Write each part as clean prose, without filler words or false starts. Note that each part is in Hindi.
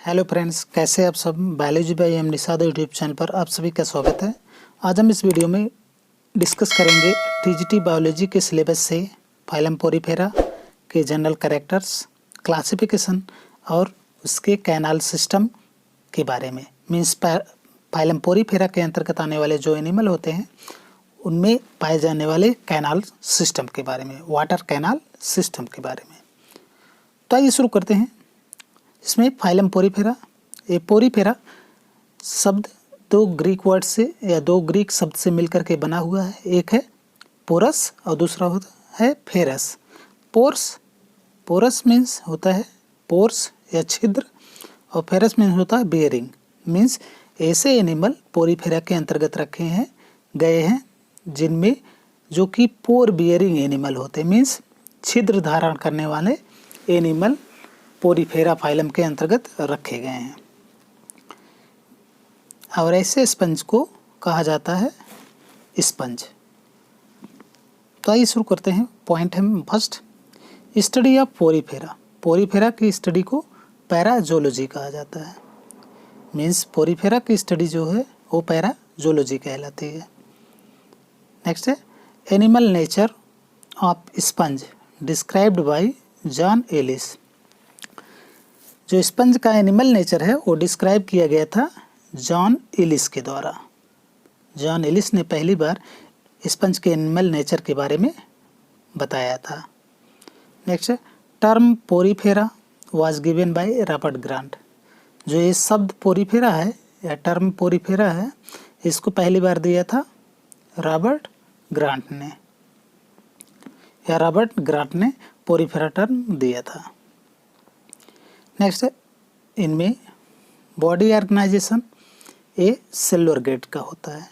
हेलो फ्रेंड्स, कैसे आप सब। Biology by M Nishad YouTube channel पर आप सभी का स्वागत है। आज हम इस वीडियो में डिस्कस करेंगे टीजीटी बायोलॉजी के सिलेबस से फाइलम पोरीफेरा के जनरल कैरेक्टर्स, क्लासिफिकेशन और उसके कैनाल सिस्टम के बारे में। मीन्स फाइलम पोरीफेरा के अंतर्गत आने वाले जो एनिमल होते हैं उनमें पाए जाने वाले कैनाल सिस्टम के बारे में, वाटर कैनाल सिस्टम के बारे में। तो आइए शुरू करते हैं। इसमें फाइलम पोरीफेरा, ये पोरीफेरा शब्द दो ग्रीक वर्ड से या दो ग्रीक शब्द से मिलकर के बना हुआ है। एक है पोरस और दूसरा होता है फेरस। पोरस मीन्स होता है पोर्स या छिद्र, और फेरस मीन्स होता है बियरिंग। मीन्स ऐसे एनिमल पोरीफेरा के अंतर्गत रखे हैं गए हैं जिनमें जो कि पोर बियरिंग एनिमल होते हैं। मीन्स छिद्र धारण करने वाले एनिमल पोरीफेरा फाइलम के अंतर्गत रखे गए हैं। और ऐसे स्पंज को कहा जाता है स्पंज। तो आइए शुरू करते हैं। पॉइंट है first, study of Porifera. Porifera की स्टडी को पैराजोलॉजी कहा जाता है। मीन्स पोरीफेरा की स्टडी जो है वो पैराजोलॉजी कहलाती है। नेक्स्ट है animal nature of sponge described by John Ellis. जो स्पंज का एनिमल नेचर है वो डिस्क्राइब किया गया था जॉन एलिस के द्वारा। जॉन एलिस ने पहली बार स्पंज के एनिमल नेचर के बारे में बताया था। Next term Porifera was given by Robert grant. जो ये शब्द पोरीफेरा है या टर्म पोरीफेरा है, इसको पहली बार दिया था रॉबर्ट ग्रांट ने, या रॉबर्ट ग्रांट ने पोरीफेरा टर्म दिया था। नेक्स्ट है इनमें बॉडी ऑर्गेनाइजेशन ए सेलुलर ग्रेड का होता है।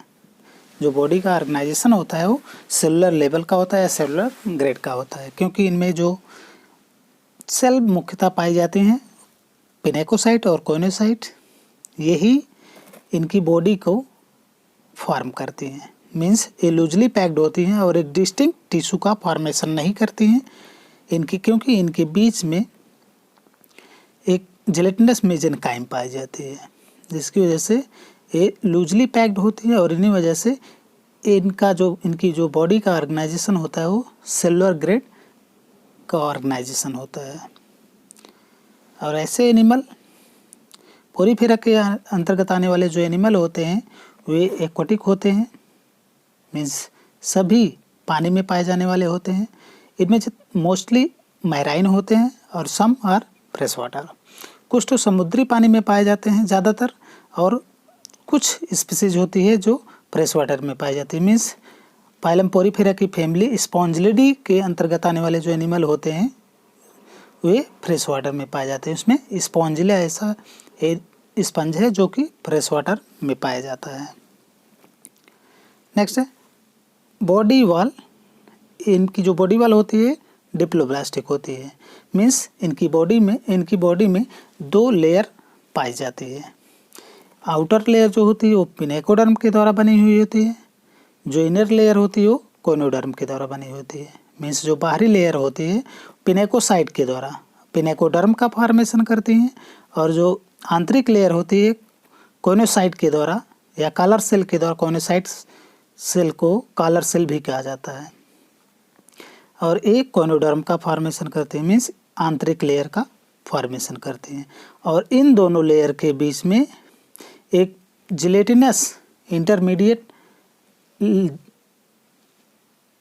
जो बॉडी का ऑर्गेनाइजेशन होता है वो सेलुलर लेवल का होता है या सेलुलर ग्रेड का होता है, क्योंकि इनमें जो सेल मुख्यतः पाई जाती हैं पिनेकोसाइट और कोइनोसाइट, यही इनकी बॉडी को फॉर्म करती हैं। मीन्स ये लूजली पैक्ड होती हैं और एक डिस्टिंक्ट टिश्यू का फॉर्मेशन नहीं करती हैं इनकी, क्योंकि इनके बीच में एक जेलेटिनस मेसेंकाइम पाई जाती है, जिसकी वजह से ये लूजली पैक्ड होती है और इन्हीं वजह से इनकी जो बॉडी का ऑर्गेनाइजेशन होता है वो सेलुलर ग्रेड का ऑर्गेनाइजेशन होता है। और ऐसे एनिमल पोरीफेरा के अंतर्गत आने वाले जो एनिमल होते हैं वे एक्वाटिक होते हैं। मीन्स सभी पानी में पाए जाने वाले होते हैं। इनमें मोस्टली मैराइन होते हैं और सम आर फ्रेश वाटर। कुछ तो समुद्री पानी में पाए जाते हैं ज़्यादातर, और कुछ स्पीसीज होती है जो फ्रेश वाटर में पाई जाती है। मीन्स फाइलम पोरीफेरा की फैमिली स्पॉन्जिलिडी के अंतर्गत आने वाले जो एनिमल होते हैं वे फ्रेश वाटर में पाए जाते हैं। उसमें स्पॉन्जिला ऐसा स्पंज है जो कि फ्रेश वाटर में पाया जाता है। नेक्स्ट है बॉडी वॉल। इनकी जो बॉडी वॉल होती है डिप्लोब्लास्टिक होती है। मीन्स इनकी बॉडी में दो लेयर पाई जाती है। आउटर लेयर जो होती है वो पिनेकोडर्म के द्वारा बनी हुई होती है, जो इनर लेयर होती है वो कोइनोडर्म के द्वारा बनी होती है। मीन्स जो बाहरी लेयर होती है पिनेकोसाइट के द्वारा पिनेकोडर्म का फॉर्मेशन करती हैं, और जो आंतरिक लेयर होती है कोइनोसाइट के द्वारा या कॉलर सेल के द्वारा, कोइनोसाइट सेल को कॉलर सेल भी कहा जाता है, और एक कोइनोडर्म का फॉर्मेशन करते हैं। मीन्स आंतरिक लेयर का फॉर्मेशन करते हैं। और इन दोनों लेयर के बीच में एक जिलेटिनस इंटरमीडिएट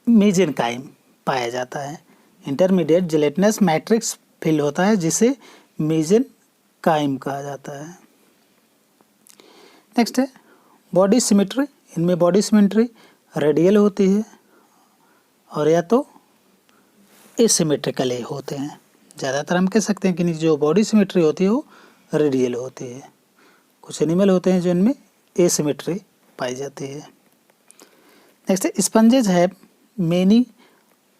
मेसेंकाइम पाया जाता है। इंटरमीडिएट जिलेटिनस मैट्रिक्स फिल होता है जिसे मेसेंकाइम कहा जाता है। नेक्स्ट है बॉडी सिमेट्री। इनमें बॉडी सिमेट्री रेडियल होती है और या तो एसिमेट्रिकल होते हैं। ज़्यादातर हम कह सकते हैं कि जो बॉडी सिमेट्री होती है वो रेडियल होती है। कुछ एनिमल होते हैं जो इनमें एसिमेट्री पाई जाती है। नेक्स्ट है sponges have many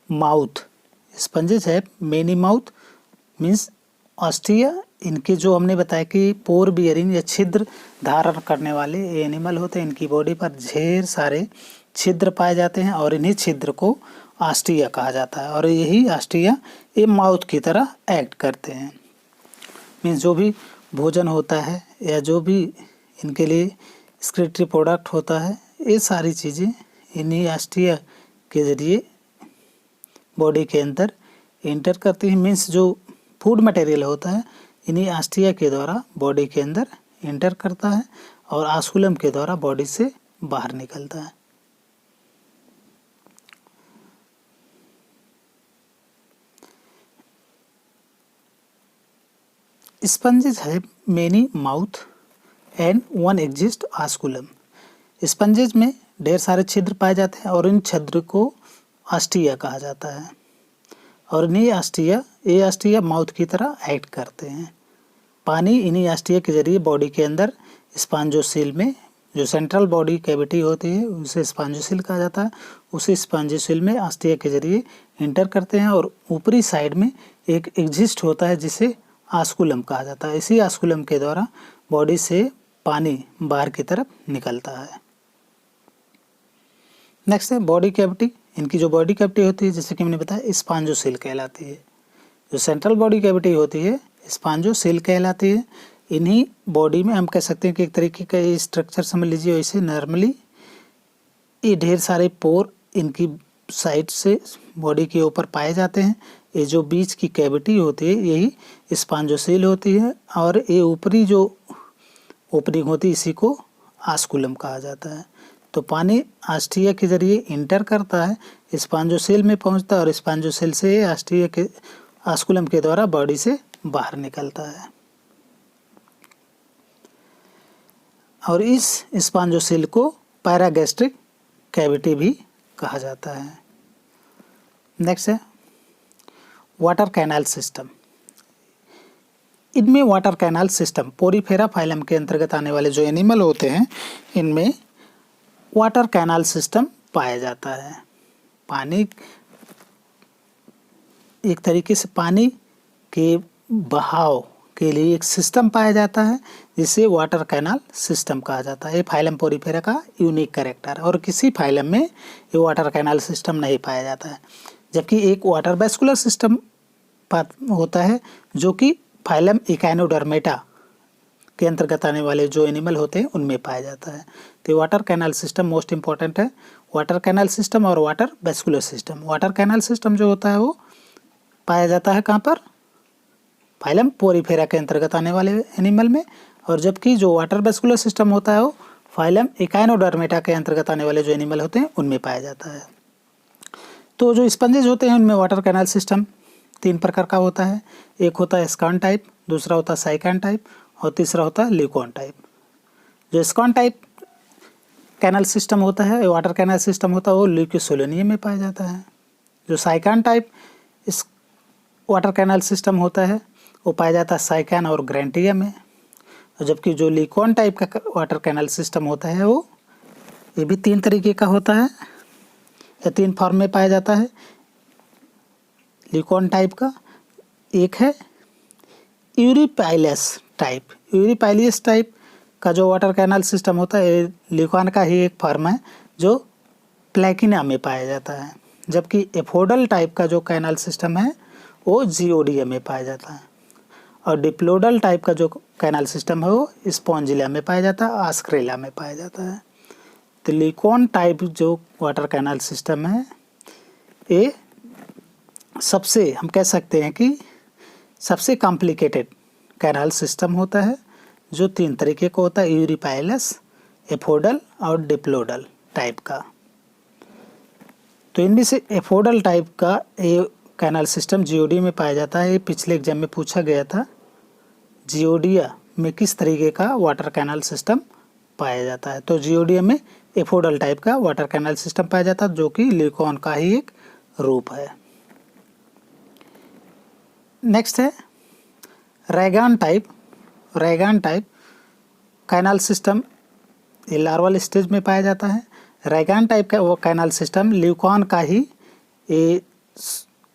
mouth. Sponges have many mouth means ostia. इनके जो हमने बताया कि पोर बियरिंग या छिद्र धारण करने वाले एनिमल होते हैं, इनकी बॉडी पर ढेर सारे छिद्र पाए जाते हैं और इन्हीं छिद्र को ऑस्टिया कहा जाता है, और यही ऑस्टिया ये माउथ की तरह एक्ट करते हैं। मीन्स जो भी भोजन होता है या जो भी इनके लिए एक्सक्रीटरी प्रोडक्ट होता है, ये सारी चीज़ें इन्हीं अस्थिया के ज़रिए बॉडी के अंदर इंटर करती हैं। मीन्स जो फूड मटेरियल होता है इन्हीं अस्थिया के द्वारा बॉडी के अंदर इंटर करता है और आस्कुलम के द्वारा बॉडी से बाहर निकलता है। Sponges have many mouth and one exist osculum. Sponges में ढेर सारे छिद्र पाए जाते हैं और इन छिद्र को अस्टिया कहा जाता है और इन्हीं अस्टिया माउथ की तरह एक्ट करते हैं। पानी इन्हीं अस्टिया के जरिए बॉडी के अंदर स्पॉन्जोसील में, जो सेंट्रल बॉडी कैविटी होती है उसे स्पॉन्जोसील कहा जाता है, उसी स्पॉन्जोसील में अस्टिया के जरिए इंटर करते हैं और ऊपरी साइड में एक एग्जिस्ट होता है जिसे आस्कुलम कहा जाता है। इसी आस्कुलम के द्वारा बॉडी से पानी बाहर की तरफ निकलता है। नेक्स्ट है बॉडी कैविटी। इनकी जो बॉडी कैविटी होती है जैसे कि मैंने बताया स्पॉन्जोसील कहलाती है। जो सेंट्रल बॉडी कैविटी होती है स्पॉन्जोसील कहलाती है। इन्हीं बॉडी में हम कह सकते हैं कि एक तरीके का ये स्ट्रक्चर समझ लीजिए। वैसे नॉर्मली ये ढेर सारे पोर इनकी साइड से बॉडी के ऊपर पाए जाते हैं। ये जो बीच की कैविटी होती है यही स्पॉन्जोसील होती है और ये ऊपरी जो ओपनिंग होती है इसी को आस्कुलम कहा जाता है। तो पानी अस्टिया के जरिए इंटर करता है, स्पॉन्जोसील में पहुंचता है और स्पॉन्जोसील से अस्टिया के आस्कुलम के द्वारा बॉडी से बाहर निकलता है। और इस स्पॉन्जोसील को पैरागैस्ट्रिक कैविटी भी कहा जाता है। नेक्स्ट है वाटर कैनाल सिस्टम। इनमें water canal system Porifera phylum के अंतर्गत आने वाले जो एनिमल होते हैं इनमें वाटर कैनाल सिस्टम पाया जाता है। पानी एक तरीके से पानी के बहाव के लिए एक सिस्टम पाया जाता है जिसे वाटर कैनाल सिस्टम कहा जाता है। ये फाइलम पोरीफेरा का यूनिक कैरेक्टर है और किसी फाइलम में ये वाटर कैनाल सिस्टम नहीं पाया जाता है। जबकि एक वाटर वैस्कुलर सिस्टम होता है जो कि फाइलम इकाइनोडर्मेटा के अंतर्गत आने वाले जो एनिमल होते हैं उनमें पाया जाता है। तो water canal system most important है। वाटर कैनाल सिस्टम और water vascular system. Water canal system जो होता है वो पाया जाता है कहाँ पर? फाइलम पोरीफेरा के अंतर्गत आने वाले एनिमल में। और जबकि जो वाटर वैस्कुलर सिस्टम होता है वो फाइलम इकाइनोडर्मेटा के अंतर्गत आने वाले जो एनिमल होते हैं उनमें पाया जाता है। तो जो स्पंजेज होते हैं उनमें वाटर कैनाल सिस्टम 3 प्रकार का होता है। एक होता है स्कॉन टाइप, दूसरा होता है साइकान टाइप और तीसरा होता है ल्यूकॉन टाइप। जो स्कॉन टाइप कैनाल सिस्टम होता है, वाटर कैनाल सिस्टम होता है, वो ल्यूकोसोलेनियम में पाया जाता है। जो साइकान टाइप इस वाटर कैनाल सिस्टम होता है वो पाया जाता है साइकान और ग्रैंटिया में। और जबकि जो ल्यूकॉन टाइप का वाटर कैनाल सिस्टम होता है वो ये भी 3 तरीके का होता है या 3 फॉर्म में पाया जाता है। ल्यूकॉन टाइप का एक है यूरिपाइलस टाइप। यूरिपाइलस टाइप का जो वाटर कैनाल सिस्टम होता है ल्यूकॉन का ही एक फॉर्म है जो प्लेकिना में पाया जाता है। जबकि एफोडल टाइप का जो कैनाल सिस्टम है वो जियोडिया में पाया जाता है। और डिप्लोडल टाइप का जो कैनाल सिस्टम है वो स्पॉन्जिला में पाया जाता है, आस्क्रेला में पाया जाता है। तो ल्यूकॉन टाइप जो वाटर कैनाल सिस्टम है ये सबसे हम कह सकते हैं कि सबसे कॉम्प्लिकेटेड कैनाल सिस्टम होता है जो 3 तरीके का होता है, यूरिपाइलस, एफोडल और डिप्लोडल टाइप का। तो इनमें से एफोडल टाइप का ये कैनाल सिस्टम जियोडिया में पाया जाता है। ये पिछले एग्जाम में पूछा गया था, जियोडिया में किस तरीके का वाटर कैनाल सिस्टम पाया जाता है। तो जियोडिया में एफोडल टाइप का वाटर कैनाल सिस्टम पाया जाता है जो कि ल्यूकॉन का ही एक रूप है। नेक्स्ट है रैगान टाइप। रैगान टाइप कैनाल सिस्टम ये लार्वल स्टेज में पाया जाता है। रैगान टाइप का वो कैनाल सिस्टम ल्यूकॉन का ही ये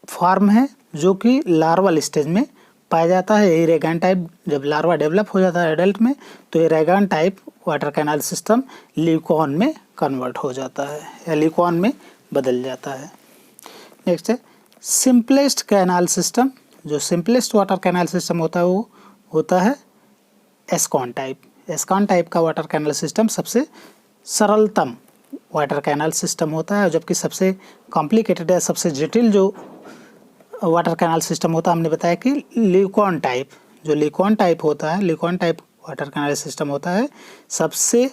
फॉर्म है जो कि लार्वल स्टेज में पाया जाता है। ये रैगान टाइप जब लार्वा डेवलप हो जाता है एडल्ट में तो ये rhagon type water canal system leucon में कन्वर्ट हो जाता है या ल्यूकॉन में बदल जाता है। नेक्स्ट है सिंपलेस्ट कैनाल सिस्टम। जो सिंपलेस्ट वाटर कैनाल सिस्टम होता है वो होता है एस्कॉन टाइप। एस्कॉन टाइप का वाटर कैनल सिस्टम सबसे सरलतम वाटर कैनल सिस्टम होता है, जबकि सबसे कॉम्प्लिकेटेड है, सबसे जटिल जो वाटर कैनल सिस्टम होता है हमने बताया कि ल्यूकॉन टाइप। जो ल्यूकॉन टाइप होता है, leucon type water canal system होता है सबसे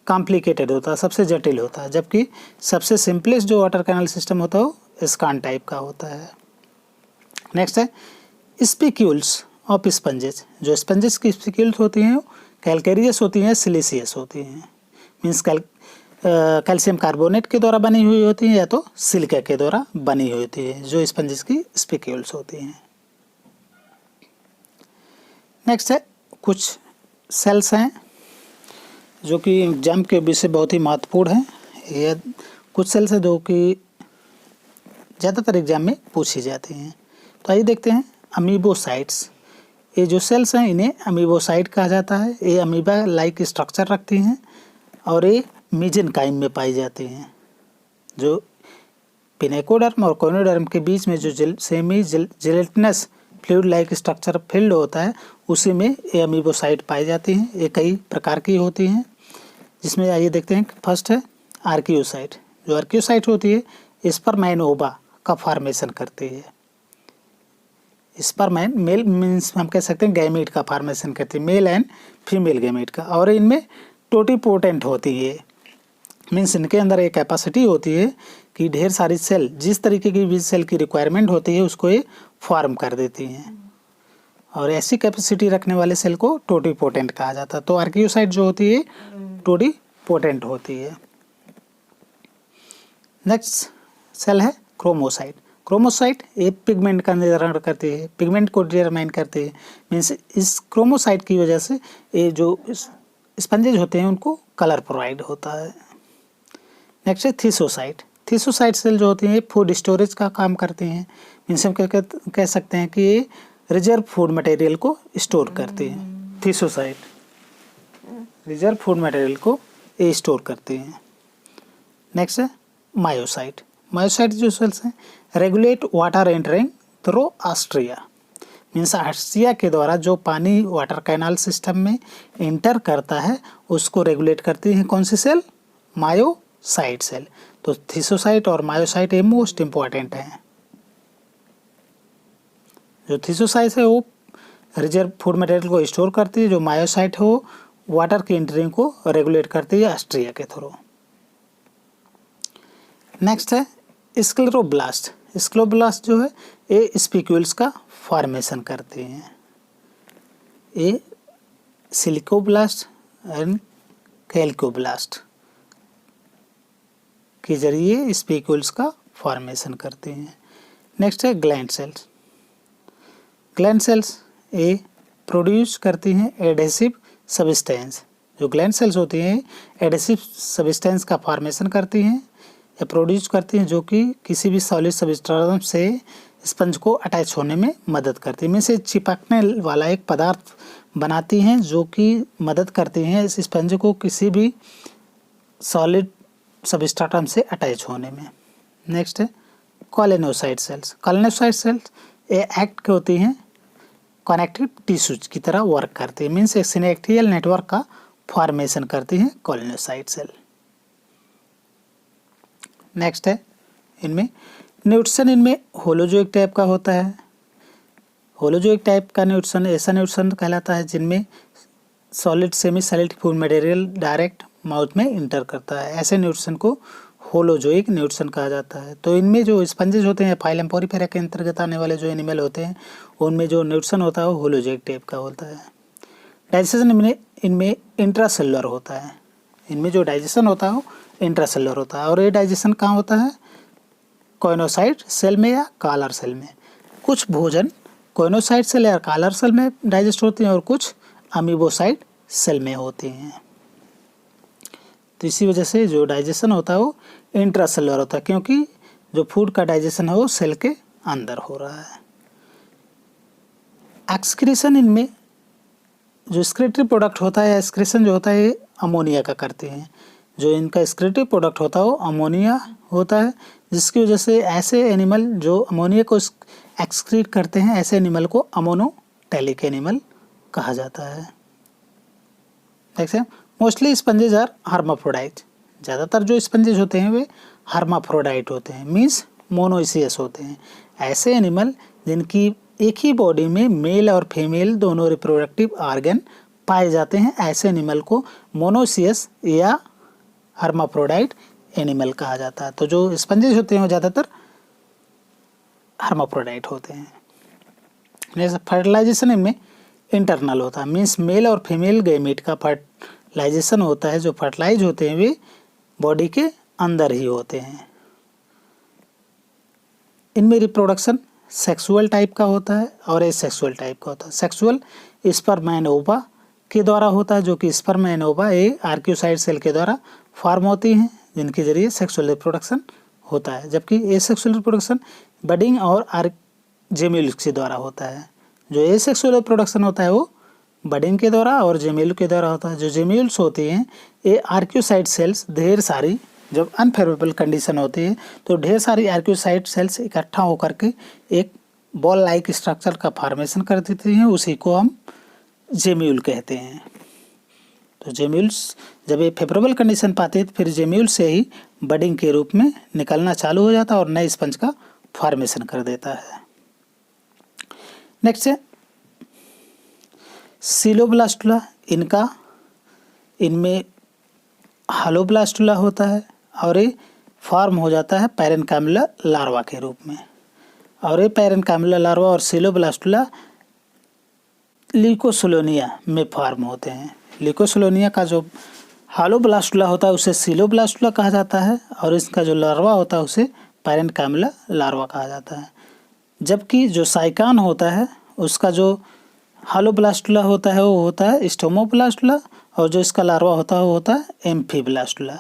कॉम्प्लिकेटेड होता है, सबसे जटिल होता है, जबकि सबसे सिंपलेस्ट जो वाटर कैनल सिस्टम होता है वो एस्कॉन टाइप का होता है। नेक्स्ट है स्पिक्यूल्स ऑफ स्पंजेस। जो स्पंजेस की स्पिक्यूल्स होती हैं कैलकेरियस होती हैं, सिलिसियस होती हैं। मीन्स कैल्शियम कार्बोनेट के द्वारा बनी हुई होती हैं या तो सिलिका के द्वारा बनी हुई होती है जो स्पंजेस की स्पिक्यूल्स होती हैं। नेक्स्ट है कुछ सेल्स हैं जो कि एग्जाम के विषय बहुत ही महत्वपूर्ण हैं। ये कुछ सेल्स हैं जो कि ज़्यादातर एग्जाम में पूछी जाती हैं। तो आइए देखते हैं अमीबोसाइट्स। ये जो सेल्स हैं इन्हें अमीबोसाइट कहा जाता है। ये अमीबा लाइक स्ट्रक्चर रखती हैं और ये मेसेनकाइम में पाई जाती हैं। जो पिनेकोडर्म और कोनोडर्म के बीच में जो semi gelatinous fluid like structure field होता है उसी में ये अमीबोसाइट पाई जाती हैं। ये कई प्रकार की होती हैं, जिसमें आइए देखते हैं। फर्स्ट है आर्कियोसाइट। जो आर्कियोसाइट होती है स्पर्म ओवा का फॉर्मेशन करती है। स्पर्म मेल मीन्स हम कह सकते हैं गैमेट का फॉर्मेशन करती है, मेल एंड फीमेल गैमेट का। और इनमें टोटीपोटेंट होती है, मीन्स इनके अंदर एक कैपेसिटी होती है कि ढेर सारी सेल जिस तरीके की भी सेल की रिक्वायरमेंट होती है उसको ये फॉर्म कर देती हैं, और ऐसी कैपेसिटी रखने वाले सेल को टोटीपोटेंट कहा जाता है। तो आर्कियोसाइट जो होती है टोटीपोटेंट होती है। नेक्स्ट सेल है क्रोमोसाइट। क्रोमोसाइट एक पिगमेंट का निर्धारण करती है, पिगमेंट को डिटरमाइन करती है। मीन्स इस क्रोमोसाइट की वजह से ये जो स्पंजेज होते हैं उनको कलर प्रोवाइड होता है। नेक्स्ट है थीसोसाइट। थीसोसाइट सेल जो होती हैं फूड स्टोरेज का काम करती हैं। मीन्स हम कह सकते हैं कि ये रिजर्व फूड मटेरियल को स्टोर करती हैं। थीसोसाइट रिजर्व फूड मटेरियल को ये स्टोर करती हैं। नेक्स्ट है मायोसाइट। मायोसाइट जो सेल्स हैं regulate water entering through Austria. Means Austria के द्वारा जो पानी वाटर कैनाल सिस्टम में इंटर करता है उसको रेगुलेट करती हैं कौन सी सेल? Myocyte cell. तो थीसोसाइट और मायोसाइट ये मोस्ट इम्पॉर्टेंट हैं। जो थीसोसाइट है वो रिजर्व फूड मटेरियल को स्टोर करती है, जो मायोसाइट है वो वाटर की एंटरिंग को रेगुलेट करती है आस्ट्रिया के थ्रू। नेक्स्ट है स्क्लेरोब्लास्ट। स्क्लेरोब्लास्ट जो है ये स्पिक्यूल्स का फॉर्मेशन करते हैं। ये सिलिकोब्लास्ट एंड कैल्कोब्लास्ट के जरिए स्पिक्यूल्स का फॉर्मेशन करते हैं। नेक्स्ट है ग्लैंड सेल्स। ग्लैंड सेल्स ये प्रोड्यूस करती हैं एडेसिव सब्सटेंस। जो ग्लैंड सेल्स होती हैं एडेसिव सब्सटेंस का फॉर्मेशन करती हैं या प्रोड्यूस करती हैं, जो कि किसी भी सॉलिड सब्सटेंस से स्पंज को अटैच होने में मदद करती है। में से चिपकने वाला एक पदार्थ बनाती हैं जो कि मदद करती हैं इस स्पंज को किसी भी सॉलिड सबस्ट्रेटम से अटैच होने में। नेक्स्ट है कॉलोनोसाइट सेल्स। कॉलोनोसाइट सेल्स ये एक्ट होती हैं कनेक्टिव टिश्यूज की तरह वर्क करती है। मीन्स एक सिनेक्टियल नेटवर्क का फॉर्मेशन करती हैं कॉलोनोसाइट सेल। नेक्स्ट है इनमें न्यूट्रिशन। इनमें होलोजोइक टाइप का होता है। होलोजोइक टाइप का न्यूट्रिशन ऐसा न्यूट्रिशन कहलाता है जिनमें solid semi solid food material direct mouth में इंटर करता है। ऐसे न्यूट्रिशन को होलोजोइक न्यूट्रिशन कहा जाता है। तो इनमें जो स्पंजेस होते हैं फाइलम पोरिफेरा के अंतर्गत आने वाले जो एनिमल होते हैं उनमें जो न्यूट्रिशन होता है वो होलोजोइक टाइप का होता है। डाइजेशन इनमें इंट्रासेलुलर होता है। इनमें जो डाइजेशन होता है वो इंट्रासेलुलर होता है। और ये डाइजेशन कहाँ होता है? कोइनोसाइट सेल में या कॉलर सेल में। कुछ भोजन कोइनोसाइट सेल या कॉलर सेल में डाइजेस्ट होते हैं और कुछ अमीबोसाइट सेल में होते हैं। तो इसी वजह से जो डाइजेशन होता है वो इंट्रासेलुलर होता है, क्योंकि जो फूड का डाइजेशन है वो सेल के अंदर हो रहा है। एक्सक्रीशन इनमें जो एक्सक्रीटरी प्रोडक्ट होता है, एक्सक्रीशन जो होता है ये अमोनिया का करते हैं। जो इनका एक्सक्रीटरी प्रोडक्ट होता है वो अमोनिया होता है, जिसकी वजह से ऐसे एनिमल जो अमोनिया को एक्सक्रीट करते हैं ऐसे एनिमल को अमोनोटैलिक एनिमल कहा जाता है। नेक्स्ट है मोस्टली स्पंजेज आर हर्माफ्रोडाइट, ज़्यादातर जो स्पंजेज होते हैं वे हर्माफ्रोडाइट होते हैं, मीन्स मोनोइसियस होते हैं। ऐसे एनिमल जिनकी एक ही बॉडी में मेल और फीमेल दोनों रिप्रोडक्टिव ऑर्गन पाए जाते हैं, ऐसे एनिमल को मोनोइसियस या हर्माफ्रोडाइट एनिमल कहा जाता है। तो जो स्पंजेज होते हैं वो ज़्यादातर हर्माफ्रोडाइट होते हैं। जैसे फर्टिलाइजेशन इनमें इंटरनल होता है, मीन्स मेल और फीमेल गैमेट का फर्टिलाइजेशन होता है, जो फर्टिलाइज होते हैं वे बॉडी के अंदर ही होते हैं। इनमें रिप्रोडक्शन सेक्सुअल टाइप का होता है और एसेक्सुअल टाइप का होता है। सेक्सुअल स्पर्म एंड ओवा के द्वारा होता है, जो कि स्पर्म एंड ओवा आर्क्योसाइट सेल के द्वारा फॉर्म होती हैं, जिनके जरिए सेक्सुअल रिप्रोडक्शन होता है। जबकि एसेक्सुअल रिप्रोडक्शन बडिंग और जेम्यूल्स के द्वारा होता है। जो एसेक्सुअल रिप्रोडक्शन होता है वो बडिंग के द्वारा और जेम्यूल के द्वारा होता है। जो जेम्यूल्स होती हैं ये आर्क्योसाइट सेल्स ढेर सारी, जब अनफेवरेबल कंडीशन होती है तो ढेर सारी आर्क्योसाइट सेल्स इकट्ठा होकर के एक बॉल लाइक स्ट्रक्चर का फॉर्मेशन कर देती हैं, उसी को हम जेम्यूल कहते हैं। तो जेम्यूल्स जब ये फेवरेबल कंडीशन पाते हैं तो फिर जेम्यूल से ही बडिंग के रूप में निकलना चालू हो जाता है और नए स्पंज का फॉर्मेशन कर देता है। नेक्स्ट है सीलोब्लास्टुला। इनमें हालोब्लास्टुला होता है और ये फॉर्म हो जाता है पैरेन्काइमुला लार्वा के रूप में। और ये पैरेन्काइमुला लार्वा और सीलोब्लास्टुला ल्यूकोसोलोनिया में फॉर्म होते हैं। ल्यूकोसोलोनिया का जो हालोब्लास्टुला होता है उसे सीलोब्लास्टुला कहा जाता है और इसका जो लार्वा होता है उसे पैरेन्काइमुला लार्वा कहा जाता है। जबकि जो साइकान होता है उसका जो हालोब्लास्टुला होता है वो होता है स्टोमोब्लास्टुला और जो इसका लार्वा होता है वो होता है एम्फीब्लास्टुला।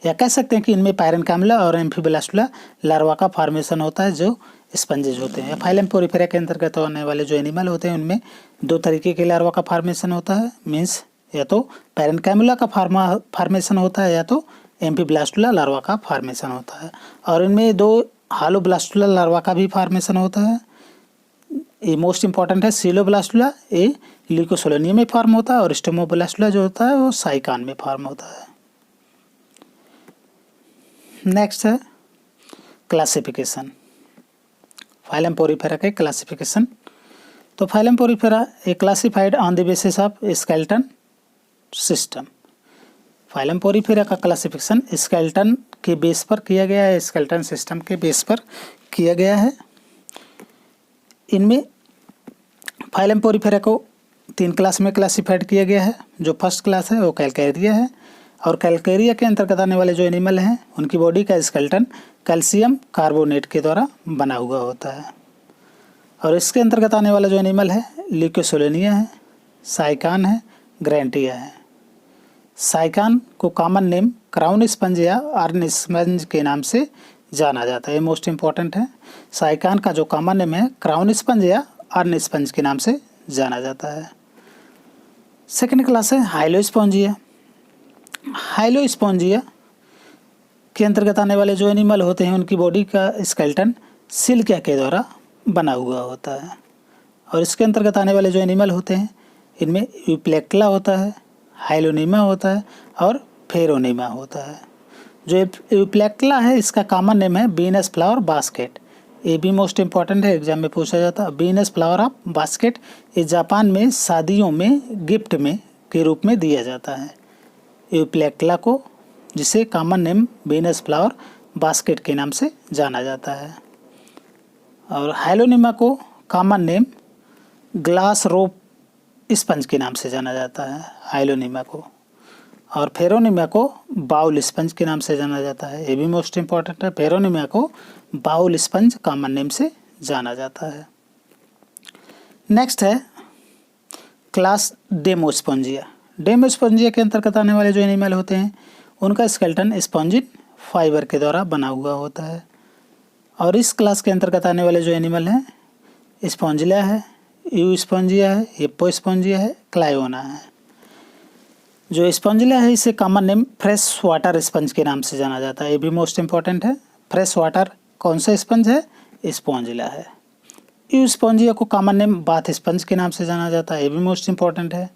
या कह सकते हैं कि इनमें पैरेन्काइमुला और एम्फीब्लास्टुला लार्वा का फॉर्मेशन होता है जो स्पंजेज होते हैं। फाइलम पोरिफेरा के अंतर्गत आने वाले जो एनिमल होते हैं उनमें दो तरीके के लार्वा का फॉर्मेशन होता है, मीन्स या तो पैरेन्काइमुला का फॉर्मेशन होता है या तो एम्फीब्लास्टुला लार्वा का फॉर्मेशन होता है। और इनमें दो हालोब्लास्टुला लार्वा का भी फॉर्मेशन होता है। ये मोस्ट इंपॉर्टेंट है। सीलोब्लास्टुला ये ल्यूकोसोलोनिया में फॉर्म होता है और स्टोमोब्लास्टुला जो होता है वो साइकान में फॉर्म होता है। नेक्स्ट है क्लासिफिकेशन, फाइलम पोरिफेरा के क्लासिफिकेशन। तो phylum Porifera A classified on the basis of skeleton system. Phylum Porifera का क्लासिफिकेशन स्केलेटन के बेस पर किया गया है, स्केलेटन सिस्टम के बेस पर किया गया है। इनमें फाइलम पोरिफेरा को 3 क्लास में क्लासिफाइड किया गया है। जो फर्स्ट क्लास है वो कैलकेरिया है और कैलकेरिया के अंतर्गत आने वाले जो एनिमल हैं उनकी बॉडी का स्केलेटन कैल्शियम कार्बोनेट के द्वारा बना हुआ होता है। और इसके अंतर्गत आने वाला जो एनिमल है ल्यूकोसोलोनिया है, साइकान है, ग्रैंटिया है। साइकान को कॉमन नेम क्राउन स्पंज या अर्न स्पंज के नाम से जाना जाता है। ये मोस्ट इंपॉर्टेंट है। साइकान का जो कॉमन नेम है क्राउन स्पंज या अर्न स्पंज के नाम से जाना जाता है। सेकेंड क्लास है हाइलोस्पोंजिया। हाइलोस्पोंजिया के अंतर्गत आने वाले जो एनिमल होते हैं उनकी बॉडी का स्केलेटन सिल्किया के द्वारा बना हुआ होता है। और इसके अंतर्गत आने वाले जो एनिमल होते हैं इनमें यूप्लेक्टला होता है, हाइलोनीमा होता है और फेरोनीमा होता है। जो यूप्लेक्टला है इसका कॉमन नेम है वीनस फ्लावर बास्केट। ये भी मोस्ट इंपॉर्टेंट है, एग्जाम में पूछा जाता है। वीनस फ्लावर ऑफ बास्केट ये जापान में शादियों में गिफ्ट में के रूप में दिया जाता है यूप्लेक्टला को, जिसे common name Venus flower basket के नाम से जाना जाता है। और हाइलोनीमा को कॉमन नेम ग्लास रोप स्पंज के नाम से जाना जाता है हाइलोनीमा को। और फेरोनीमा को बाउल स्पंज के नाम से जाना जाता है। ये भी मोस्ट इंपॉर्टेंट है। फेरोनीमा को बाउल स्पंज कॉमन नेम से जाना जाता है। नेक्स्ट है क्लास डेमोस्पोंजिया। डेमोस्पोंजिया के अंतर्गत आने वाले जो एनिमल होते हैं उनका स्केलेटन स्पॉन्जिन फाइबर के द्वारा बना हुआ होता है। और इस क्लास के अंतर्गत आने वाले जो एनिमल हैं स्पॉन्जिला है, यूस्पोंजिया है, हिप्पोस्पोंजिया है, क्लायोना है। जो स्पॉन्जिला है इसे common name fresh water sponge के नाम से जाना जाता है। ये भी मोस्ट इंपॉर्टेंट है। फ्रेश वाटर कौन सा स्पंज है? स्पॉन्जिला है। यूस्पोंजिया को कॉमन नेम बाथ स्पंज के नाम से जाना जाता है। ये भी मोस्ट इंपॉर्टेंट है।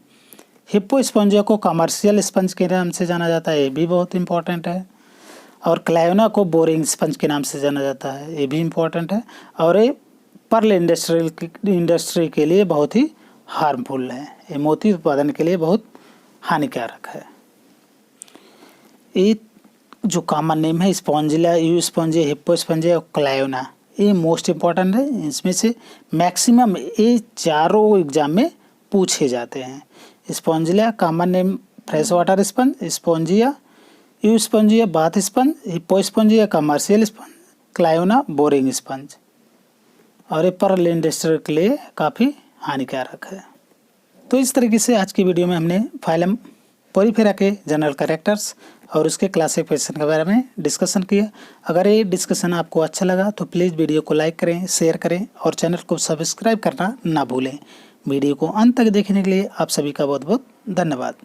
हिप्पोस्पोंजिया को कमर्शियल स्पंज के नाम से जाना जाता है, ये भी बहुत इंपॉर्टेंट है। और क्लायोना को बोरिंग स्पंज के नाम से जाना जाता है, ये भी इम्पोर्टेंट है। और ये पर्ल इंडस्ट्री के लिए बहुत ही हार्मफुल है, ये मोती उत्पादन के लिए बहुत हानिकारक है। ये जो कॉमन नेम है स्पॉन्जिला, यूस्पॉन्जिया, हिप्पोस्पोंजिया और क्लायोना, ये मोस्ट इम्पॉर्टेंट है। इसमें से मैक्सिमम ये चारों एग्जाम में पूछे जाते हैं। Spongilla common name fresh water sponge, Spongia Euspongia bath sponge, Hippospongia commercial sponge, Cliona boring sponge. और ये पर्ल इंडस्ट्री के लिए काफ़ी हानिकारक है। तो इस तरीके से आज की वीडियो में हमने फाइलम पोरीफेरा के जनरल कैरेक्टर्स और उसके क्लासिफिकेशन के बारे में डिस्कशन किया। अगर ये डिस्कशन आपको अच्छा लगा तो प्लीज़ वीडियो को लाइक करें, शेयर करें और चैनल को सब्सक्राइब करना ना भूलें। वीडियो को अंत तक देखने के लिए आप सभी का बहुत बहुत धन्यवाद।